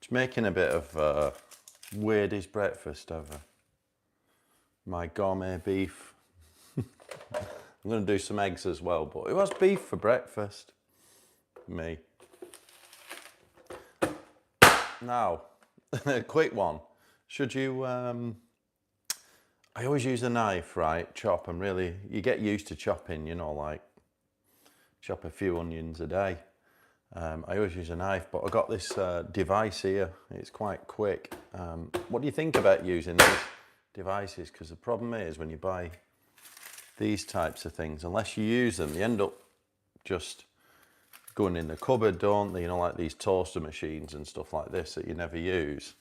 Just making a bit of weirdest breakfast ever. My gourmet beef. I'm going to do some eggs as well, but it was beef for breakfast. Me. Now, a quick one. Should you, I always use a knife, right? Chop, and really, you get used to chopping, you know, like chop a few onions a day. I always use a knife, but I got this device here. It's quite quick. What do you think about using these devices? Because the problem is when you buy these types of things, unless you use them, they end up just going in the cupboard, don't they? You know, like these toaster machines and stuff like this that you never use.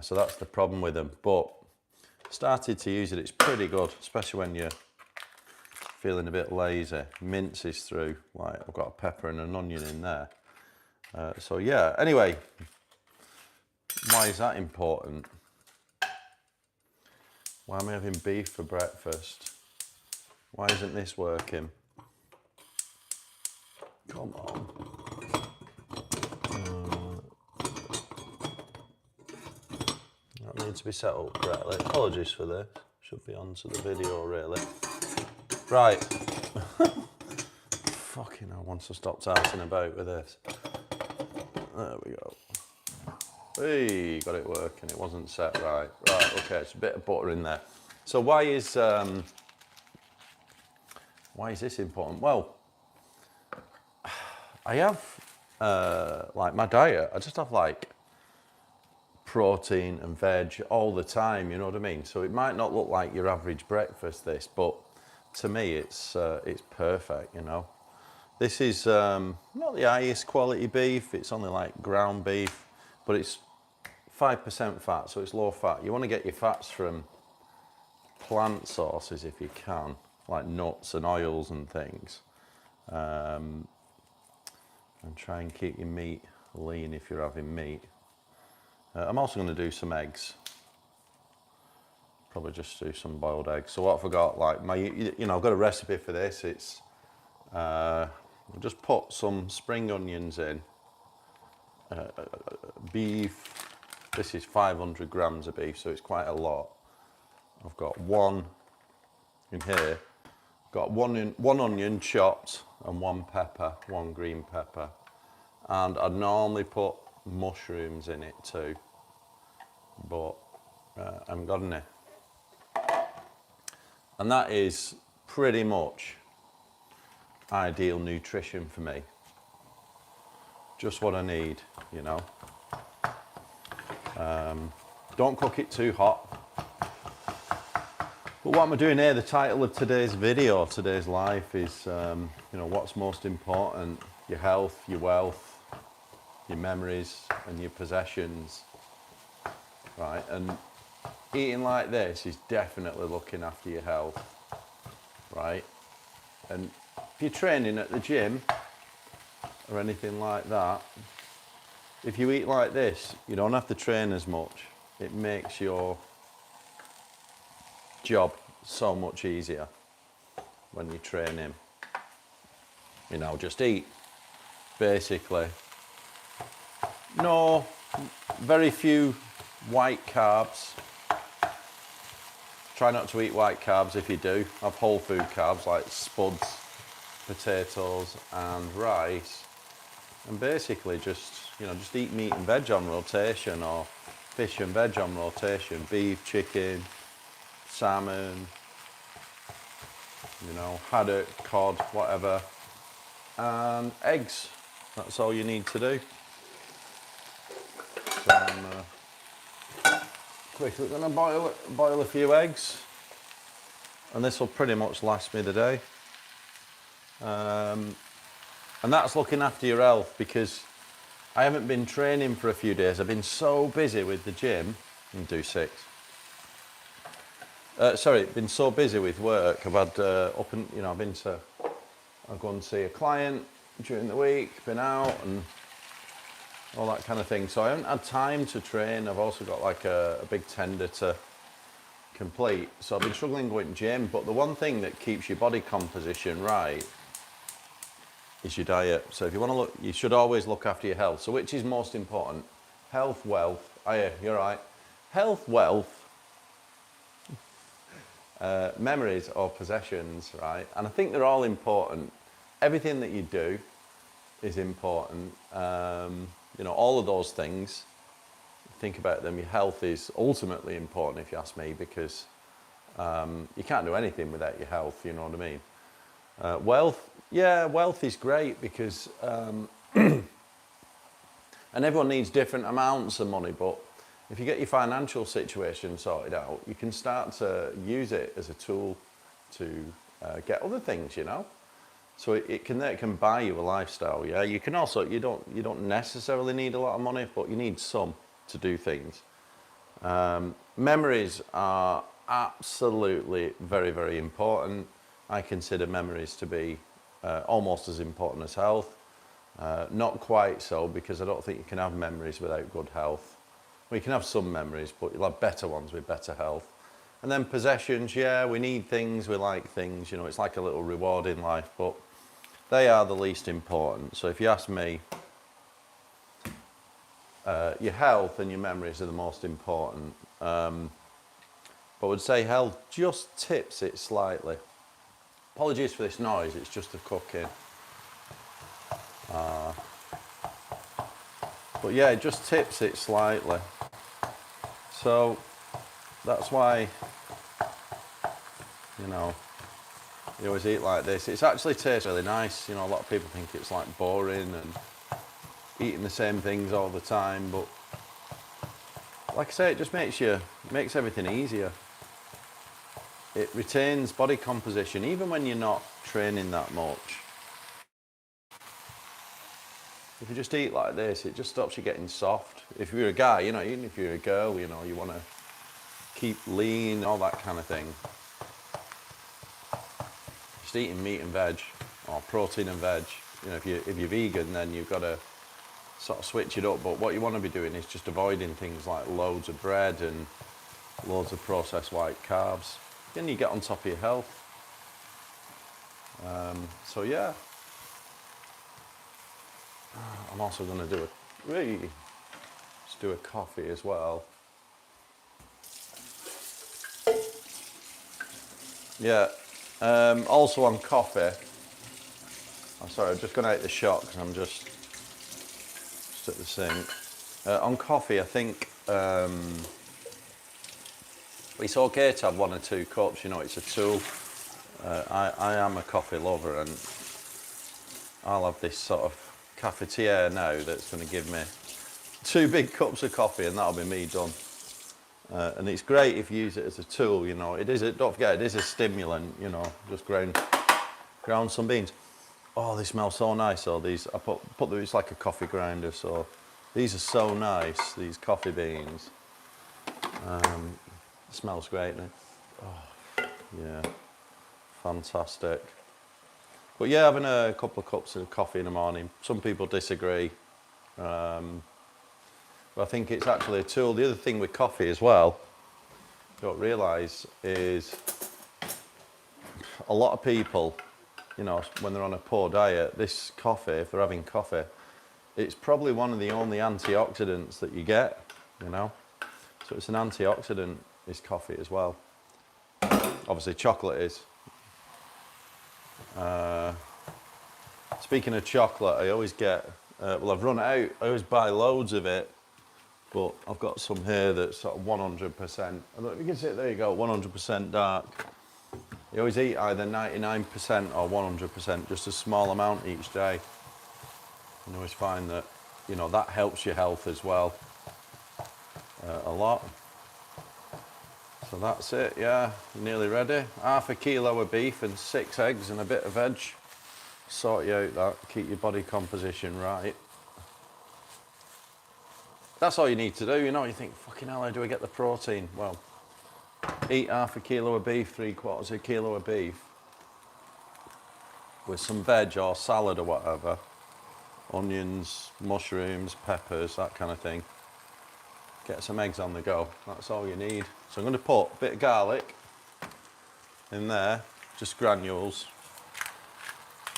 So that's the problem with them. But started to use it. It's pretty good, especially when you're feeling a bit lazy. Minces through, like I've got a pepper and an onion in there. So yeah, anyway, why is that important? Why am I having beef for breakfast? Why isn't this working? Come on. That needs to be set up correctly. Apologies for this. Should be onto the video really. Right. Fucking hell, once I stopped arsing about with this. There we go. Hey, got it working. It wasn't set right. Right, okay, it's a bit of butter in there. So why is this important? Well, I have, like my diet, I just have like protein and veg all the time, you know what I mean? So it might not look like your average breakfast, this, but to me it's perfect, you know. This is not the highest quality beef, it's only like ground beef, but it's 5% fat, so it's low fat. You want to get your fats from plant sources if you can, like nuts and oils and things. And try and keep your meat lean if you're having meat. I'm also going to do some eggs. Probably just do some boiled eggs. So what I forgot, like I've got a recipe for this. It's I'll just put some spring onions in. Beef. This is 500 grams of beef, so it's quite a lot. I've got one in here. Got one onion chopped and one pepper, one green pepper. And I'd normally put mushrooms in it too, but I haven't got any. And that is pretty much ideal nutrition for me. Just what I need, you know. Don't cook it too hot. But what am I doing here? The title of today's video, today's life is, what's most important? Your health, your wealth, your memories and your possessions, right? And eating like this is definitely looking after your health, right? And if you're training at the gym or anything like that, if you eat like this, you don't have to train as much. It makes your job so much easier when you're training. You know, just eat, basically. No, very few white carbs. Try not to eat white carbs if you do. Have whole food carbs like spuds, potatoes and rice. And basically just eat meat and veg on rotation, or fish and veg on rotation. Beef, chicken, salmon, haddock, cod, whatever. And eggs. That's all you need to do. So I'm quickly going to boil a few eggs, and this will pretty much last me the day. And that's looking after your health, because I haven't been training for a few days. I've been so busy with the gym. Do 6. Been so busy with work. I've had I've gone to see a client during the week, been out and all that kind of thing. So I haven't had time to train. I've also got like a big tender to complete. So I've been struggling going to gym. But the one thing that keeps your body composition right is your diet. So if you want to you should always look after your health. So which is most important? Health, wealth. Oh yeah, you're right. Health, wealth, memories or possessions, right? And I think they're all important. Everything that you do is important. You know, all of those things, think about them. Your health is ultimately important, if you ask me, because you can't do anything without your health, you know what I mean? Wealth, yeah, wealth is great because, and everyone needs different amounts of money, but if you get your financial situation sorted out, you can start to use it as a tool to get other things, you know? So it can buy you a lifestyle, yeah? You can also, you don't necessarily need a lot of money, but you need some to do things. Memories are absolutely very, very important. I consider memories to be almost as important as health. Not quite so, because I don't think you can have memories without good health. Well, you can have some memories, but you'll have better ones with better health. And then possessions, yeah, we need things, we like things, you know, it's like a little reward in life, but they are the least important. So if you ask me, your health and your memories are the most important. But I would say health just tips it slightly. Apologies for this noise, it's just the cooking. But yeah, it just tips it slightly. So that's why, you know, you always eat like this. It's actually tastes really nice. You know, a lot of people think it's like boring and eating the same things all the time, but like I say, it just makes everything easier. It retains body composition, even when you're not training that much. If you just eat like this, it just stops you getting soft. If you're a guy, you know, even if you're a girl, you know, you want to keep lean, all that kind of thing. Just eating meat and veg, or protein and veg. You know, if you're vegan, then you've got to sort of switch it up. But what you want to be doing is just avoiding things like loads of bread and loads of processed white carbs. Then you get on top of your health. So yeah. I'm also going to do a coffee as well. Yeah. Also on coffee. I'm sorry, I'm just going to eat the shot because I'm just at the sink. On coffee, I think it's okay to have 1 or 2 cups. You know, it's a tool. I am a coffee lover, and I'll have this sort of cafetiere now that's going to give me 2 big cups of coffee, and that'll be me done. And it's great if you use it as a tool. You know, don't forget, it is a stimulant. You know, just ground some beans. Oh, they smell so nice. So these, I put it's like a coffee grinder. So these are so nice. These coffee beans. It smells great. Oh, yeah, fantastic. But yeah, having a couple of cups of coffee in the morning. Some people disagree. But I think it's actually a tool. The other thing with coffee as well, you don't realise, is a lot of people, you know, when they're on a poor diet, this coffee, if they're having coffee, it's probably one of the only antioxidants that you get, you know. So it's an antioxidant, is coffee as well. Obviously chocolate is. Speaking of chocolate, I always get, well, I've run out. I always buy loads of it, but I've got some here that's sort of 100%. I don't know if you can see it, there you go, 100% dark. You always eat either 99% or 100%, just a small amount each day. You always find that, you know, that helps your health as well, a lot. So that's it, yeah, nearly ready. Half a kilo of beef and 6 eggs and a bit of veg. Sort you out that, keep your body composition right. That's all you need to do, you know. You think, fucking hell, how do I get the protein? Well, eat half a kilo of beef, 3/4 of a kilo of beef with some veg or salad or whatever. Onions, mushrooms, peppers, that kind of thing. Get some eggs on the go, that's all you need. So I'm going to put a bit of garlic in there, just granules.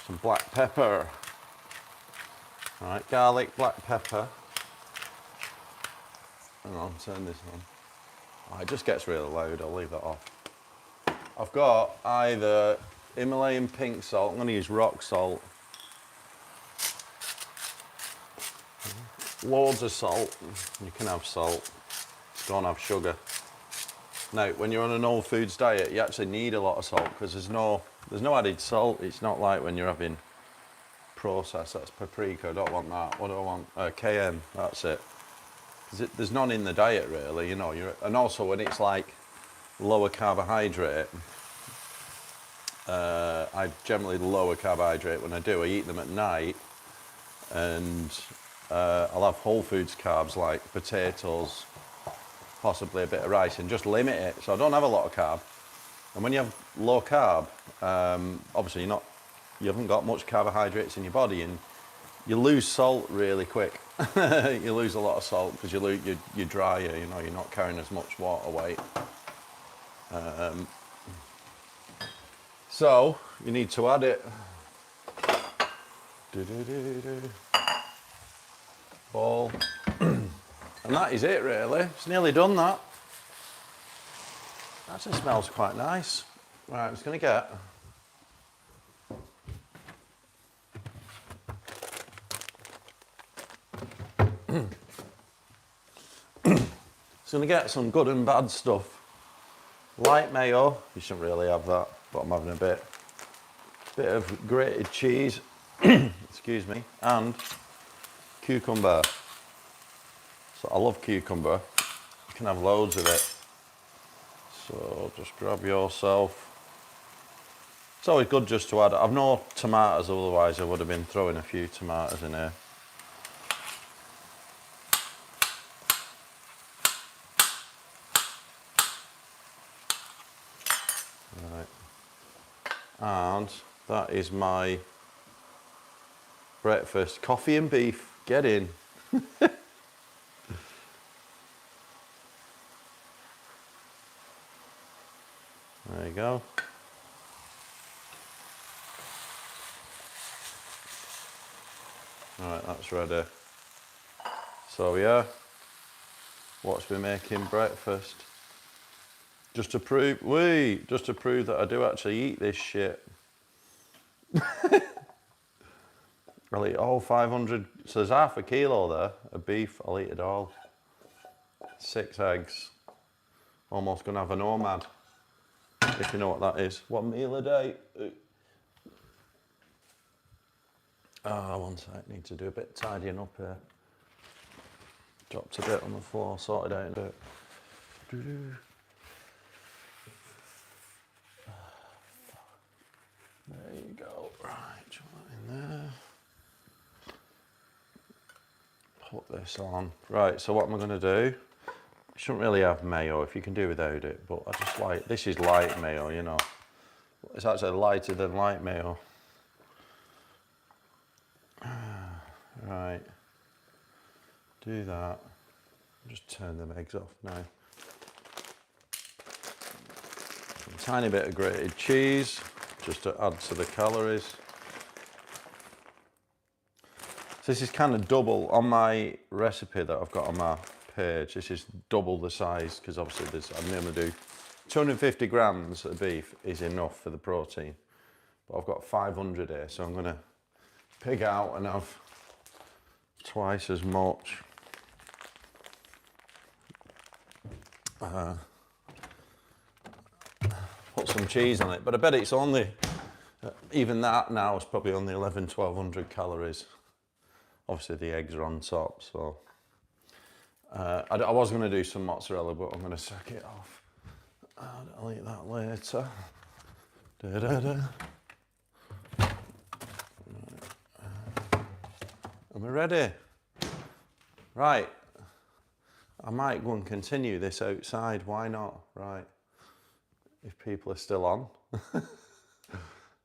Some black pepper. All right, garlic, black pepper. Hang on, turn this on. Oh, it just gets really loud, I'll leave that off. I've got either Himalayan pink salt, I'm going to use rock salt. Loads of salt, you can have salt, just don't have sugar. Now, when you're on an all foods diet, you actually need a lot of salt because there's no added salt. It's not like when you're having processed, that's paprika, I don't want that. What do I want? cayenne, that's it. There's none in the diet really, you know. And also when it's like lower carbohydrate, I generally lower carbohydrate when I do. I eat them at night, and I'll have whole foods carbs like potatoes, possibly a bit of rice, and just limit it. So I don't have a lot of carb. And when you have low carb, obviously you haven't got much carbohydrates in your body, and you lose salt really quick. You lose a lot of salt because you're drier, you know, you're not carrying as much water weight. So you need to add it. Ball. And that is it really. It's nearly done that. Actually smells quite nice. Right, I'm just going to get just going to get some good and bad stuff. Light mayo, you shouldn't really have that, but I'm having a bit of grated cheese, excuse me, and cucumber. So I love cucumber. You can have loads of it. So just grab yourself. It's always good just to add. I've no tomatoes, otherwise I would have been throwing a few tomatoes in here. And that is my breakfast. Coffee and beef. Get in. There you go. Alright, that's ready. So yeah, watch me making breakfast. Just to prove that I do actually eat this shit. I'll eat all 500, so there's half a kilo there of beef, I'll eat it all. 6 eggs. Almost gonna have a nomad, if you know what that is. 1 meal a day. One sec, need to do a bit of tidying up here. Dropped a bit on the floor, sorted out a bit. There you go. Right, chuck that in there. Put this on. Right, so what am I going to do? You shouldn't really have mayo if you can do without it, but I just like, this is light mayo, you know. It's actually lighter than light mayo. Right. Do that. Just turn them eggs off now. A tiny bit of grated cheese, just to add to the calories. So this is kind of double on my recipe that I've got on my page. This is double the size because obviously I'm going to do 250 grams of beef is enough for the protein, but I've got 500 here, so I'm going to pig out and have twice as much. Put some cheese on it, but I bet it's only, even that now is probably only 1200 calories. Obviously the eggs are on top, so. I was going to do some mozzarella, but I'm going to sack it off. I'll eat that later. Am I ready? Right. I might go and continue this outside, why not? Right. If people are still on.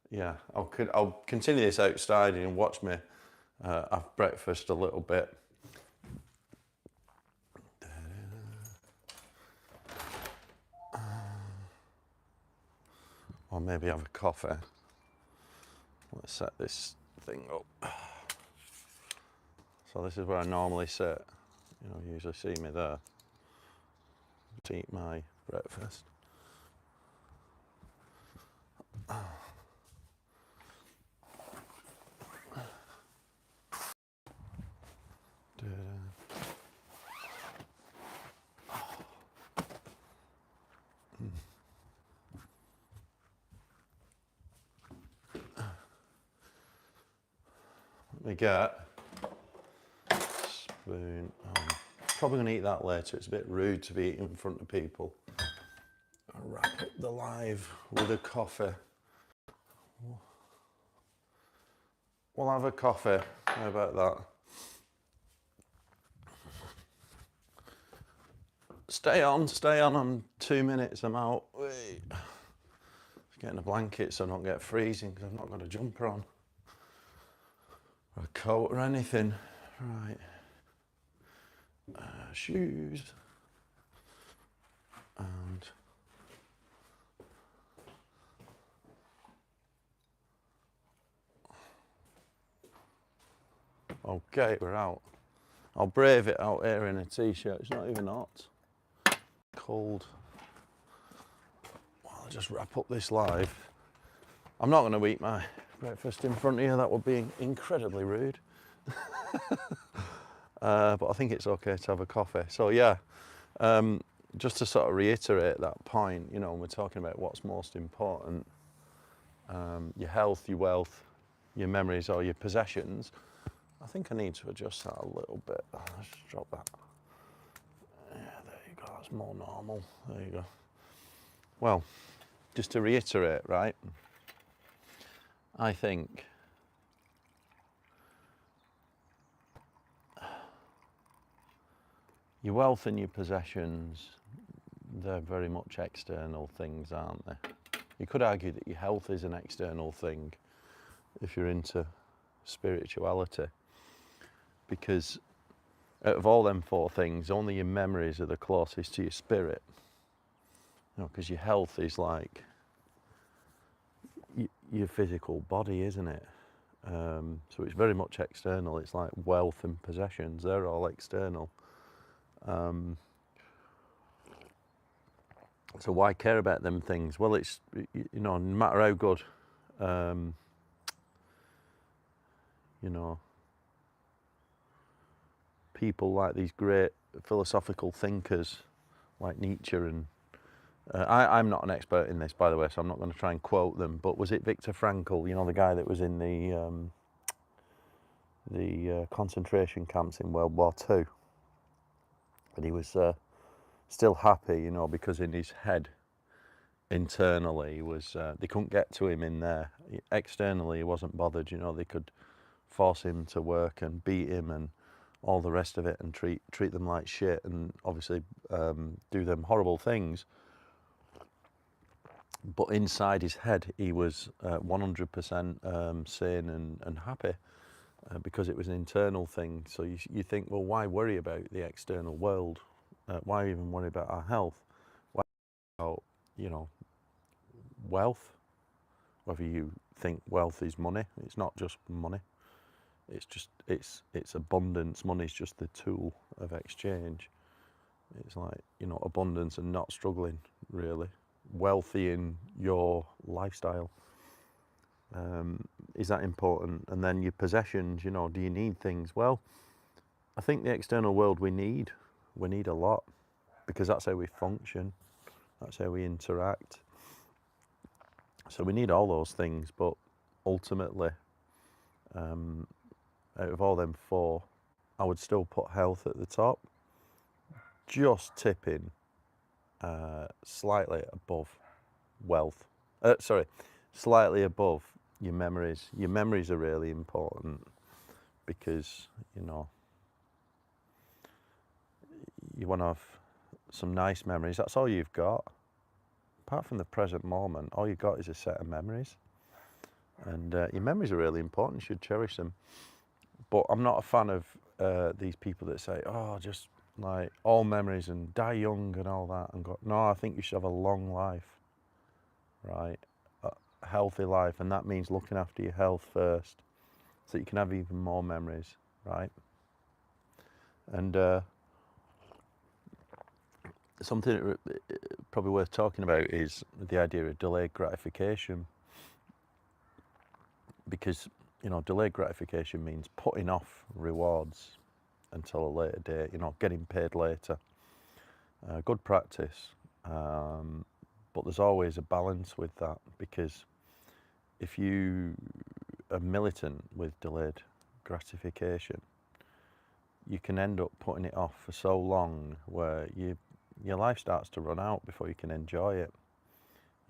Yeah, I'll continue this outside and watch me have breakfast a little bit. Or maybe have a coffee. Let's set this thing up. So this is where I normally sit. You know, you usually see me there. to eat my breakfast. Let me get a spoon. Probably going to eat that later. It's a bit rude to be eating in front of people. I'll wrap up the live with a coffee. We'll have a coffee. How about that? Stay on. I'm 2 minutes, I'm out. Wait. Getting a blanket so I don't get freezing because I've not got a jumper on. Or a coat or anything. Right. Shoes. And okay, we're out. I'll brave it out here in a t-shirt. It's not even hot. Cold. Well, I'll just wrap up this live. I'm not going to eat my breakfast in front of you. That would be incredibly rude. But I think it's okay to have a coffee. So yeah, just to sort of reiterate that point, you know, when we're talking about what's most important, your health, your wealth, your memories or your possessions, I think I need to adjust that a little bit. Let's just drop that. Yeah, there you go, that's more normal. There you go. Well, just to reiterate, right, I think your wealth and your possessions, they're very much external things, aren't they? You could argue that your health is an external thing if you're into spirituality, because out of all them four things, only your memories are the closest to your spirit. You know, because your health is like your physical body, isn't it? So it's very much external. It's like wealth and possessions, they're all external. So why care about them things? Well, it's, you know, no matter how good, you know, people like these great philosophical thinkers like Nietzsche and I'm not an expert in this, by the way, so I'm not going to try and quote them, but was it Viktor Frankl, you know, the guy that was in the concentration camps in World War II? And he was still happy, you know, because in his head, internally, was they couldn't get to him in there. Externally, he wasn't bothered, you know, they could force him to work and beat him and all the rest of it and treat them like shit and obviously do them horrible things. But inside his head, he was 100% sane and happy because it was an internal thing. So you think, well, why worry about the external world? Why even worry about our health? Why about, you know, wealth? Whether you think wealth is money, it's not just money. It's just, it's abundance. Money's just the tool of exchange. It's like, you know, abundance and not struggling, really. Wealthy in your lifestyle. Is that important? And then your possessions, you know, do you need things? Well, I think the external world we need a lot, because that's how we function, that's how we interact. So we need all those things, but ultimately, out of all them four, I would still put health at the top, just tipping slightly above wealth. Slightly above your memories. Your memories are really important because, you know, you want to have some nice memories. That's all you've got. Apart from the present moment, all you've got is a set of memories. And your memories are really important. You should cherish them. But I'm not a fan of these people that say, oh, just like all memories and die young and all that. And go, no, I think you should have a long life, right? A healthy life. And that means looking after your health first so you can have even more memories, right? And something probably worth talking about is the idea of delayed gratification, because delayed gratification means putting off rewards until a later date, getting paid later. Good practice, but there's always a balance with that, because if you are militant with delayed gratification, you can end up putting it off for so long where your life starts to run out before you can enjoy it.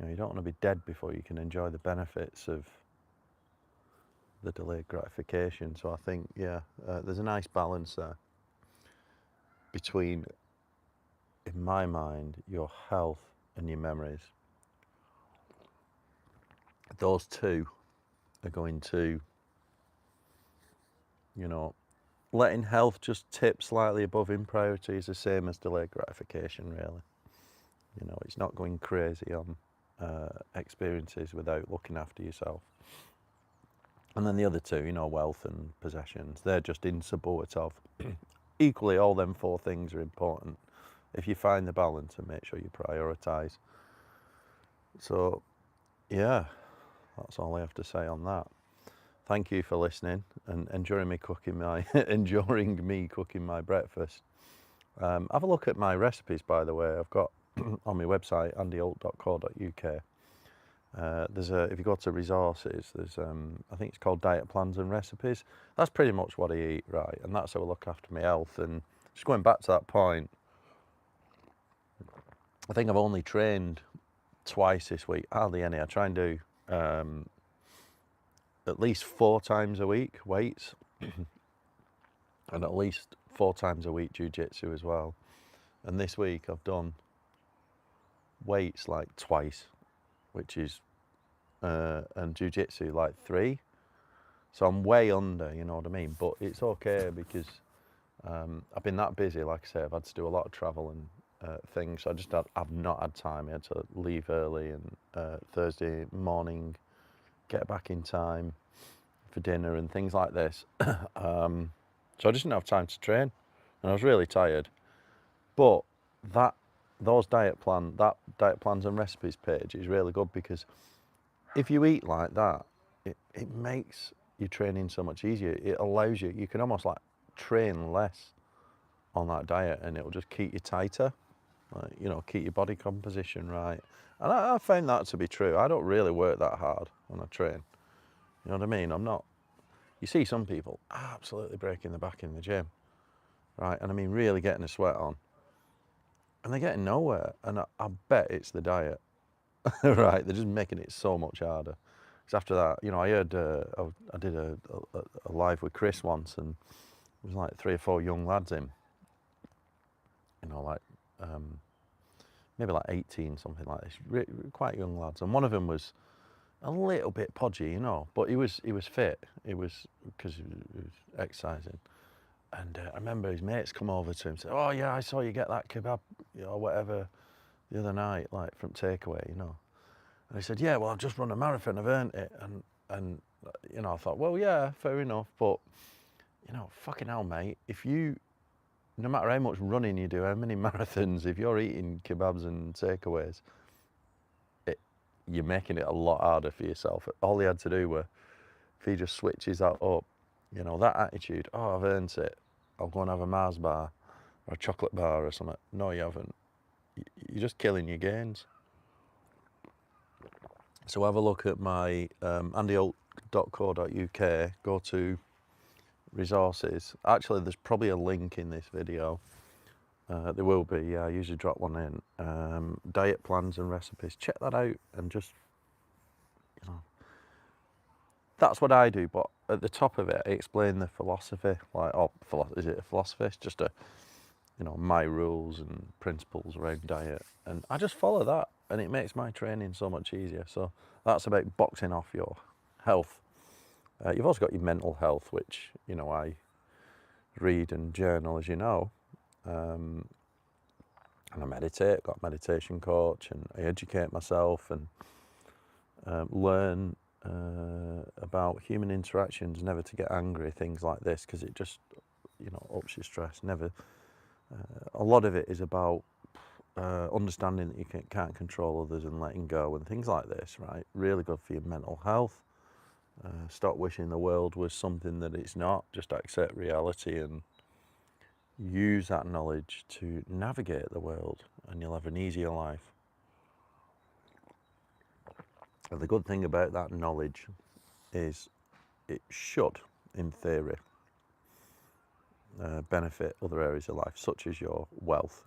You don't want to be dead before you can enjoy the benefits of the delayed gratification. So I think, there's a nice balance there between, in my mind, your health and your memories. Those two are going to, letting health just tip slightly above in priority is the same as delayed gratification, really. It's not going crazy on experiences without looking after yourself. And then the other two, wealth and possessions, they're just in support of. Equally, all them four things are important if you find the balance and make sure you prioritise. So, yeah, that's all I have to say on that. Thank you for listening and enjoying me cooking my breakfast. Have a look at my recipes, by the way. I've got on my website, andyholt.co.uk. If you go to resources, there's I think it's called Diet Plans and Recipes. That's pretty much what I eat, right? And that's how I look after my health. And just going back to that point, I think I've only trained twice this week, hardly any. I try and do at least 4 times a week weights, and at least 4 times a week jiu-jitsu as well. And this week I've done weights like twice, which is and jiu-jitsu like 3. So I'm way under, you know what I mean? But it's okay, because I've been that busy. Like I say, I've had to do a lot of travel and things. So I've not had time. I had to leave early, and Thursday morning get back in time for dinner and things like this. So I just didn't have time to train, and I was really tired. But that diet plans and recipes page is really good, because if you eat like that, it makes your training so much easier. It allows you can almost like train less on that diet, and it'll just keep you tighter, keep your body composition right. And I found that to be true. I don't really work that hard when I train. You know what I mean? I'm not. You see some people absolutely breaking the back in the gym, right? And I mean really getting a sweat on, and they're getting nowhere. And I bet it's the diet, right? They're just making it so much harder. Because after that, I heard I did a live with Chris once, and there was like 3 or 4 young lads in, like maybe like 18, something like this, quite young lads. And one of them was a little bit podgy, but he was fit. It was because he was exercising. And I remember his mates come over to him and said, "Oh yeah, I saw you get that kebab, or whatever, the other night, like from takeaway, And he said, "Yeah, well, I've just run a marathon, I've earned it." And I thought, well, yeah, fair enough, but fucking hell, mate, no matter how much running you do, how many marathons, if you're eating kebabs and takeaways, you're making it a lot harder for yourself. All he had to do were, if he just switches that up, that attitude, "Oh, I've earned it, I'll go and have a Mars bar or a chocolate bar or something." No, you haven't. You're just killing your gains. So have a look at my andyholt.co.uk, go to resources. Actually, there's probably a link in this video. There will be, yeah, I usually drop one in. Diet plans and recipes. Check that out, and just, that's what I do. But at the top of it, I explain the philosophy. Is it a philosophy? It's just my rules and principles around diet. And I just follow that, and it makes my training so much easier. So that's about boxing off your health. You've also got your mental health, which, I read and journal, as you know. And I meditate, got a meditation coach, and I educate myself and learn about human interactions, never to get angry, things like this, because it just, ups your stress. Never. A lot of it is about understanding that you can't control others and letting go and things like this, right? Really good for your mental health. Stop wishing the world was something that it's not. Just accept reality and use that knowledge to navigate the world, and you'll have an easier life. And the good thing about that knowledge is it should, in theory, benefit other areas of life, such as your wealth.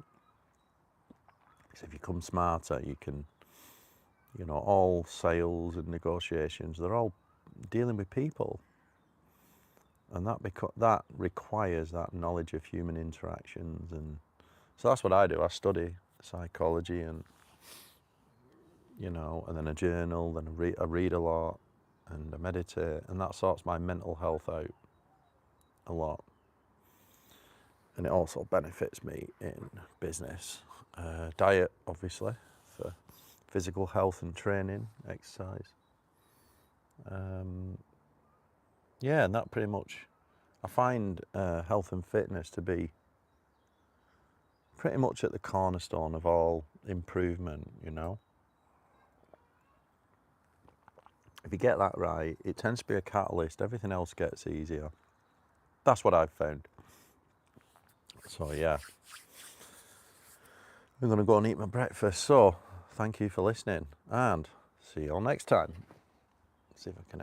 So if you become smarter, you can, all sales and negotiations, they're all dealing with people. And that requires that knowledge of human interactions. And so that's what I do. I study psychology and, and then a journal, then I read a lot and I meditate, and that sorts my mental health out a lot. And it also benefits me in business. Diet, obviously, for physical health and training, exercise. Yeah, and that pretty much, I find health and fitness to be pretty much at the cornerstone of all improvement, If you get that right, it tends to be a catalyst. Everything else gets easier. That's what I've found. So yeah, I'm going to go and eat my breakfast. So thank you for listening, and see you all next time. See if I can